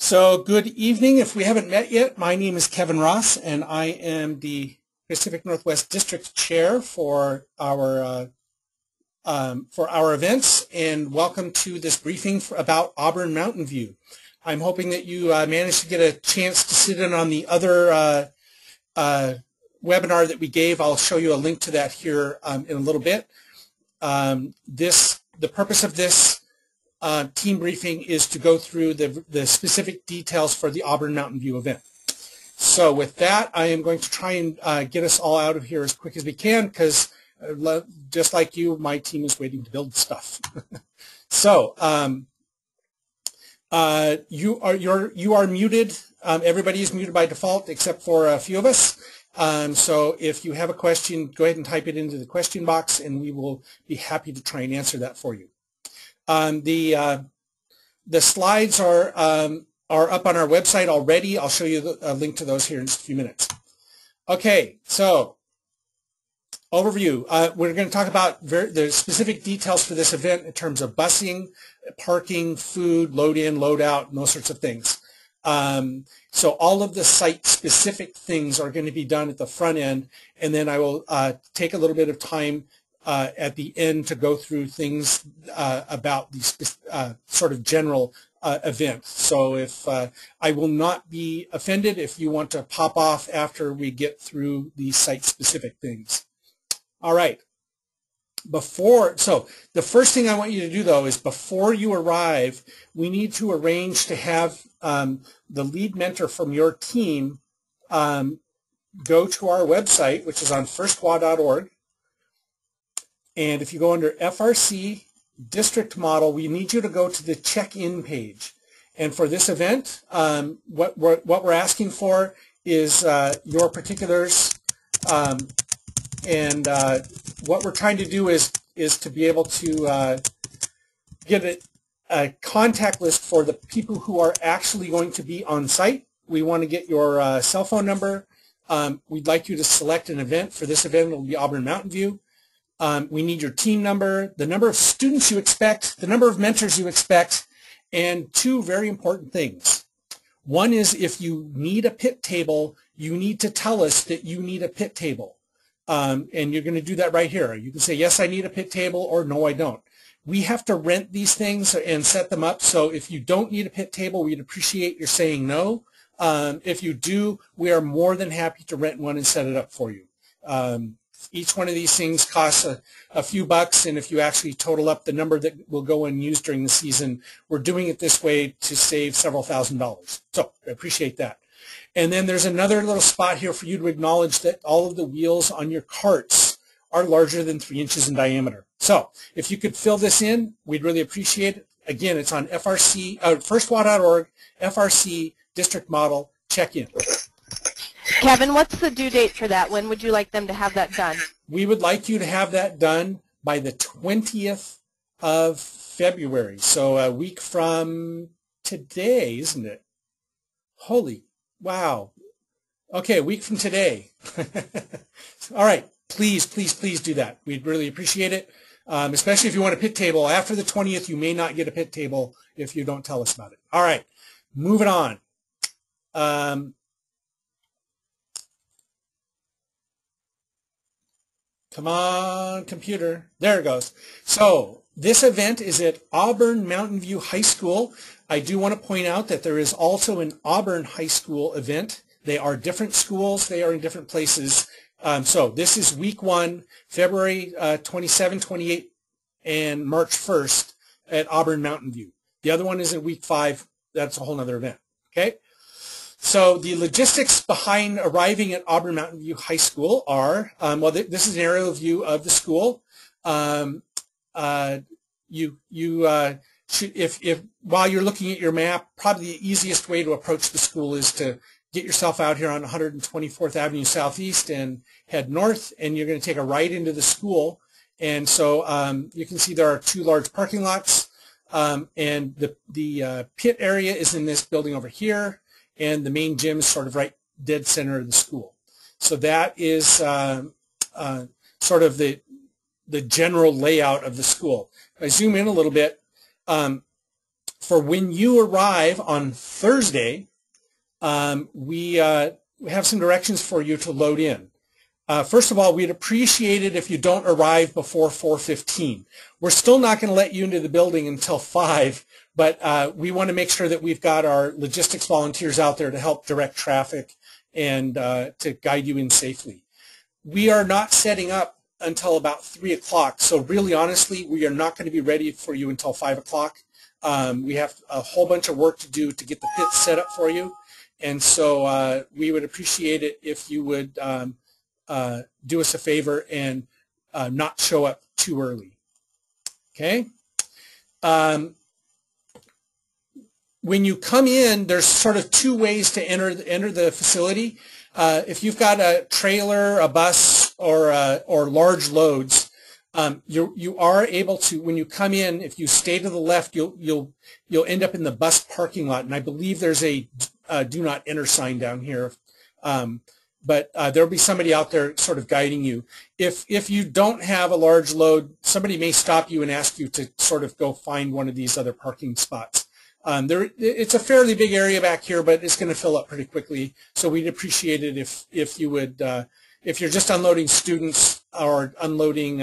So good evening. If we haven't met yet, my name is Kevin Ross, and I am the Pacific Northwest District Chair for our events. And welcome to this briefing about Auburn Mountainview. I'm hoping that you managed to get a chance to sit in on the other webinar that we gave. I'll show you a link to that here in a little bit. The purpose of this team briefing is to go through the specific details for the Auburn Mountainview event. So with that, I am going to try and get us all out of here as quick as we can because just like you, my team is waiting to build stuff. So you are muted. Everybody is muted by default except for a few of us. So if you have a question, go ahead and type it into the question box, and we will be happy to try and answer that for you. The slides are up on our website already. I'll show you a link to those here in just a few minutes. Okay, so overview. We're going to talk about the specific details for this event in terms of busing, parking, food, load in, load out, and those sorts of things. So all of the site-specific things are going to be done at the front end, and then I will take a little bit of time at the end to go through things about these sort of general event. So if I will not be offended if you want to pop off after we get through the site-specific things. All right. So the first thing I want you to do, though, is before you arrive, we need to arrange to have the lead mentor from your team go to our website, which is on firstwa.org. And if you go under FRC District Model, we need you to go to the check-in page. And for this event, what we're asking for is your particulars. And what we're trying to do is to be able to get a contact list for the people who are actually going to be on site. We want to get your cell phone number. We'd like you to select an event. For this event, it will be Auburn Mountainview. We need your team number, the number of students you expect, the number of mentors you expect, and two very important things. One is if you need a pit table, you need to tell us that you need a pit table. And you're going to do that right here. You can say, yes, I need a pit table, or no, I don't. We have to rent these things and set them up, so if you don't need a pit table, we'd appreciate your saying no. If you do, we are more than happy to rent one and set it up for you. Each one of these things costs a few bucks, and if you actually total up the number that will go unused during the season, we're doing it this way to save several $1,000s. So I appreciate that. And then there's another little spot here for you to acknowledge that all of the wheels on your carts are larger than 3 inches in diameter. So if you could fill this in, we'd really appreciate it. Again, it's on FRC, firstwa.org, FRC, District Model, check-in. Kevin, what's the due date for that? When would you like them to have that done? We would like you to have that done by the 20th of February. So a week from today, isn't it? Holy, wow. Okay, a week from today. All right, please, please, please do that. We'd really appreciate it, especially if you want a pit table. After the 20th, you may not get a pit table if you don't tell us about it. All right, moving on. Come on, computer. There it goes. So this event is at Auburn Mountainview High School. I do want to point out that there is also an Auburn High School event. They are different schools. They are in different places. So this is week 1, February 27, 28, and March 1st at Auburn Mountainview. The other one is in week 5. That's a whole other event. Okay? So the logistics behind arriving at Auburn Mountainview High School are, well, this is an aerial view of the school. If while you're looking at your map, probably the easiest way to approach the school is to get yourself out here on 124th Avenue Southeast and head north, and you're going to take a right into the school. And so you can see there are 2 large parking lots, and the pit area is in this building over here. And the main gym is sort of right dead center of the school. So that is sort of the general layout of the school. If I zoom in a little bit, For when you arrive on Thursday, we have some directions for you to load in. First of all, we'd appreciate it if you don't arrive before 4:15. We're still not going to let you into the building until 5, but we want to make sure that we've got our logistics volunteers out there to help direct traffic and to guide you in safely. We are not setting up until about 3 o'clock, so really honestly, we are not going to be ready for you until 5 o'clock. We have a whole bunch of work to do to get the pits set up for you, and so we would appreciate it if you would do us a favor and not show up too early. Okay? When you come in, there's sort of two ways to enter the facility. If you've got a trailer, a bus, or large loads, you are able to, when you come in, if you stay to the left, you'll end up in the bus parking lot, and I believe there's a do not enter sign down here. But there'll be somebody out there sort of guiding you. If you don't have a large load, somebody may stop you and ask you to sort of go find one of these other parking spots. It's a fairly big area back here, but it's going to fill up pretty quickly. So we'd appreciate it if you would, if you're just unloading students or unloading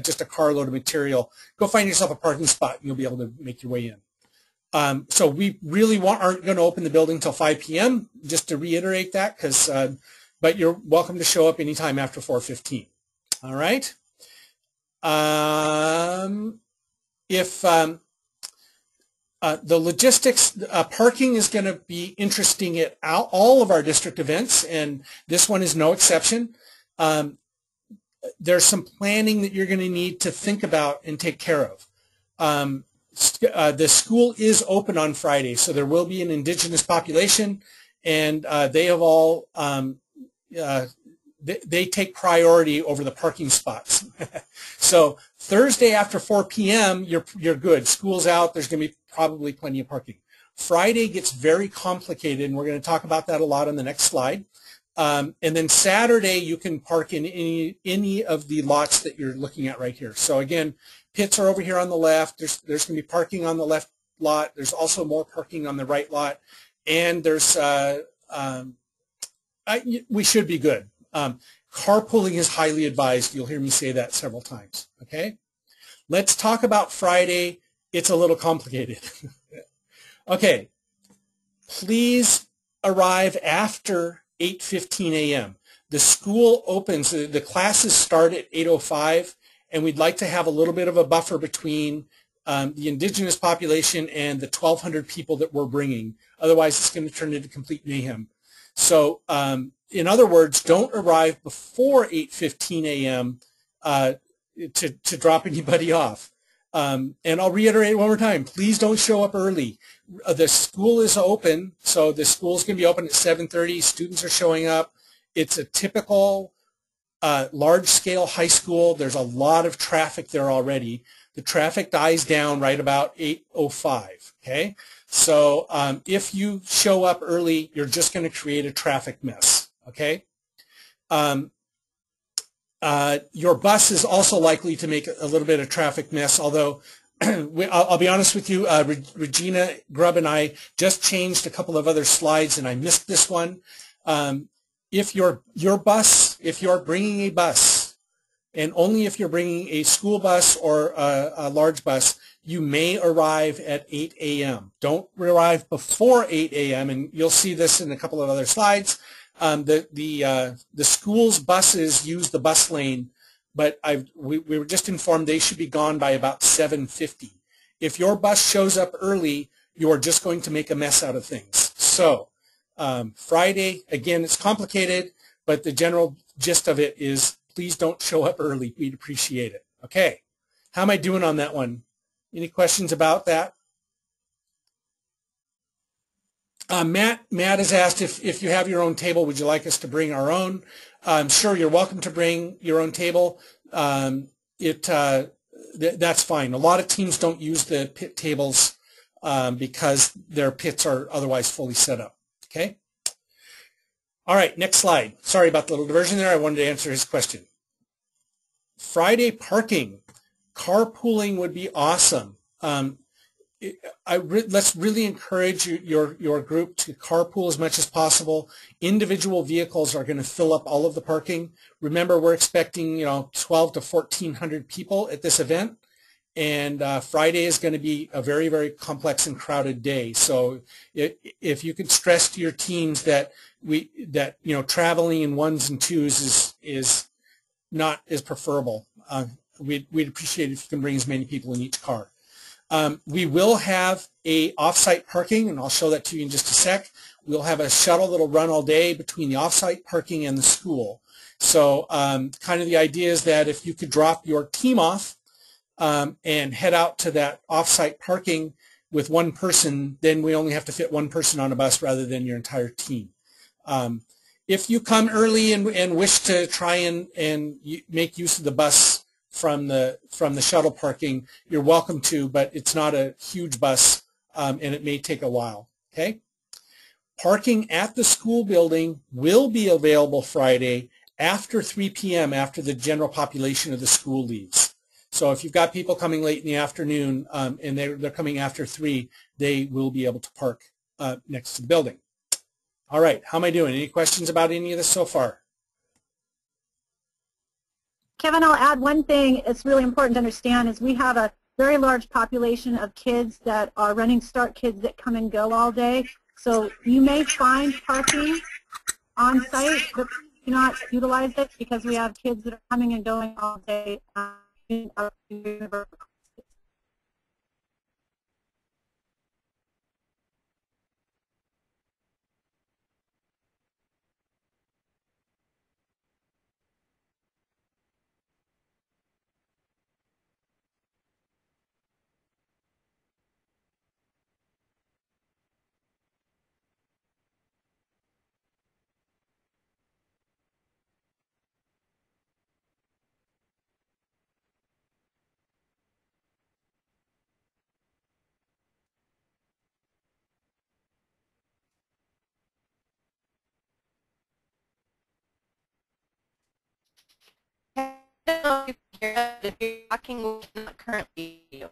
just a carload of material, go find yourself a parking spot and you'll be able to make your way in. So we really aren't going to open the building until 5 p.m., just to reiterate that, but you're welcome to show up anytime after 4:15. All right? The logistics, parking is going to be interesting at all of our district events, and this one is no exception. There's some planning that you're going to need to think about and take care of. The school is open on Friday, so there will be an indigenous population, and they have all they take priority over the parking spots. So Thursday after 4 p.m., you're good. School's out. There's going to be probably plenty of parking. Friday gets very complicated, and we're going to talk about that a lot on the next slide. And then Saturday, you can park in any of the lots that you're looking at right here. So again, pits are over here on the left. There's going to be parking on the left lot. There's also more parking on the right lot, and there's we should be good. Carpooling is highly advised. You'll hear me say that several times. Okay, let's talk about Friday. It's a little complicated. Okay, please arrive after 8:15 a.m. The school opens, the classes start at 8:05, and we'd like to have a little bit of a buffer between the indigenous population and the 1,200 people that we're bringing. Otherwise, it's going to turn into complete mayhem. So, in other words, don't arrive before 8:15 a.m. To drop anybody off. And I'll reiterate one more time, please don't show up early. The school is open, so the school's going to be open at 7:30. Students are showing up. It's a typical large-scale high school. There's a lot of traffic there already. The traffic dies down right about 8:05, okay? So if you show up early, you're just going to create a traffic mess, okay? Your bus is also likely to make a little bit of traffic mess, although I'll be honest with you, Regina Grubb and I just changed a couple of other slides, and I missed this one. If your bus, if you're bringing a bus, and only if you're bringing a school bus or a large bus, you may arrive at 8 a.m. Don't arrive before 8 a.m., and you'll see this in a couple of other slides. The school's buses use the bus lane, but we were just informed they should be gone by about 7:50. If your bus shows up early, you are just going to make a mess out of things. So Friday, again, it's complicated, but the general gist of it is please don't show up early. We'd appreciate it. Okay, how am I doing on that one? Any questions about that? Matt has asked if you have your own table, would you like us to bring our own? Sure, you're welcome to bring your own table. That's fine. A lot of teams don't use the pit tables because their pits are otherwise fully set up. Okay? All right, next slide. Sorry about the little diversion there. I wanted to answer his question. Friday parking. Carpooling would be awesome. let's really encourage your group to carpool as much as possible. Individual vehicles are going to fill up all of the parking. Remember, we're expecting 12 to 1,400 people at this event, and Friday is going to be a very, very complex and crowded day. So if you could stress to your teams that traveling in ones and twos is preferable. We'd appreciate it if you can bring as many people in each car. We will have a off-site parking, and I'll show that to you in just a sec. We'll have a shuttle that'll run all day between the off-site parking and the school. So kind of the idea is that if you could drop your team off and head out to that off-site parking with one person, then we only have to fit one person on a bus rather than your entire team. If you come early and wish to try and make use of the bus from the shuttle parking, you're welcome to, but it's not a huge bus, and it may take a while. Okay? Parking at the school building will be available Friday after 3 p.m. after the general population of the school leaves. So if you've got people coming late in the afternoon and they're coming after 3, they will be able to park next to the building. All right, how am I doing? Any questions about any of this so far? Kevin, I'll add one thing it's really important to understand is we have a very large population of kids that are running start kids that come and go all day. So you may find parking on site, but do not utilize it because we have kids that are coming and going all day. If you're talking, we cannot currently hear you.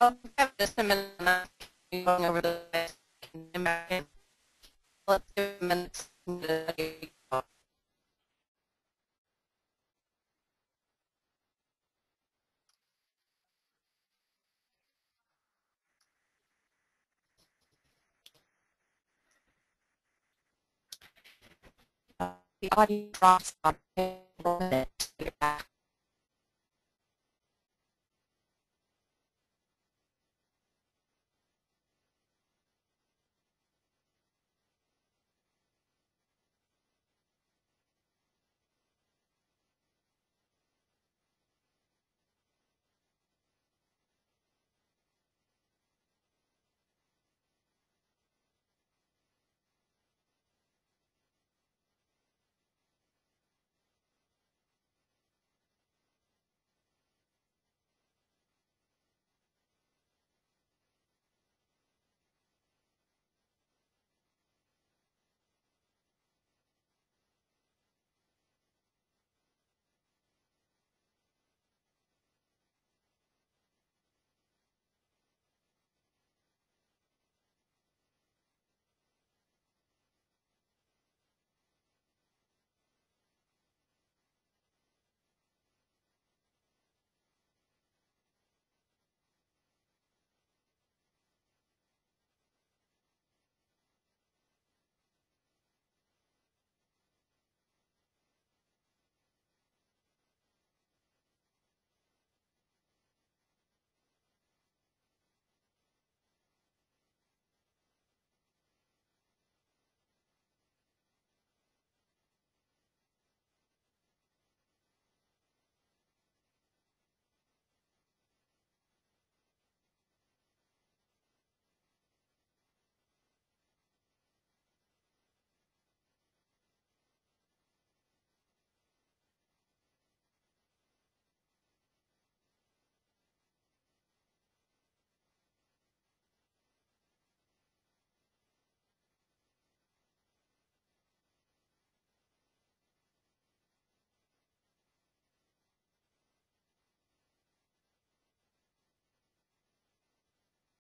Oh, just a minute. I'm going over the list. Let's do a minute. The audio drops on